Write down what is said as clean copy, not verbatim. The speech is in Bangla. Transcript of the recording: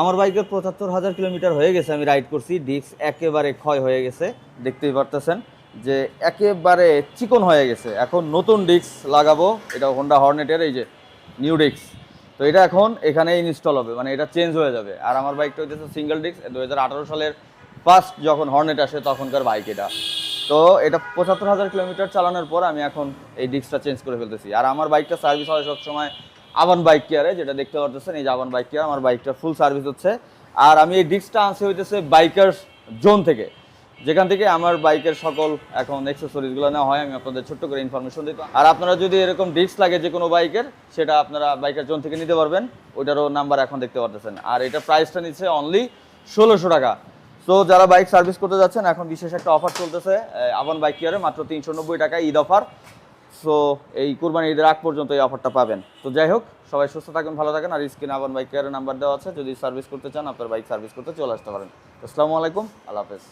আমার বাইকের ৭৫,০০০ কিলোমিটার হয়ে গেছে, আমি রাইড করছি। ডিস্ক একেবারে ক্ষয় হয়ে গেছে, দেখতেই পারতেছেন যে একেবারে চিকন হয়ে গেছে। এখন নতুন ডিস্ক লাগাবো, এটা হোন্ডা হর্নেটের এই যে নিউ ডিস্ক। তো এটা এখন এখানে ইনস্টল হবে, মানে এটা চেঞ্জ হয়ে যাবে। আর আমার বাইকটা হচ্ছে সিঙ্গেল ডিস্ক, 2018 সালের ফার্স্ট যখন হর্নেট আসে তখনকার বাইক এটা। তো এটা ৭৫,০০০ কিলোমিটার চালানোর পর আমি এখন এই ডিস্কটা চেঞ্জ করে ফেলতেছি। আর আমার বাইকটা সার্ভিস হয় সবসময় আবান বাইক কেয়ারে, যেটা দেখতে পারতেছেন এই যে আবান বাইক কেয়ার, আমার বাইকটা ফুল সার্ভিস হচ্ছে। আর আমি এই ডিস্কটা আনছি হইতেছে বাইকার্স জোন থেকে, যেখান থেকে আমার বাইকের সকল এখন অ্যাক্সেসরিজগুলো নেওয়া হয়। আমি আপনাদের ছোট্ট করে ইনফরমেশন দিই। আর আপনারা যদি এরকম ডিস্ক লাগে যে কোনো বাইকের, সেটা আপনারা বাইকার জোন থেকে নিতে পারবেন। ওইটারও নাম্বার এখন দেখতে পারতেছেন। আর এটা প্রাইসটা নিচ্ছে অনলি ১৬০০ টাকা। সো যারা বাইক সার্ভিস করতে যাচ্ছেন, এখন বিশেষ একটা অফার চলতেছে আবান বাইক কেয়ারে, মাত্র ৩৯০ টাকা ঈদ অফার। সো এই কুরবানি ঈদের আগ পর্যন্ত এই অফারটা পাবেন। তো যাই হোক, সবাই সুস্থ থাকুন, ভালো থাকেন। আর স্ক্রিনে আবান বাইক কেয়ারের নাম্বার দেওয়া আছে, যদি সার্ভিস করতে চান আপনার বাইক সার্ভিস করতে চলে আসতে পারেন। আসসালামু আলাইকুম, আল্লাহ হাফেজ।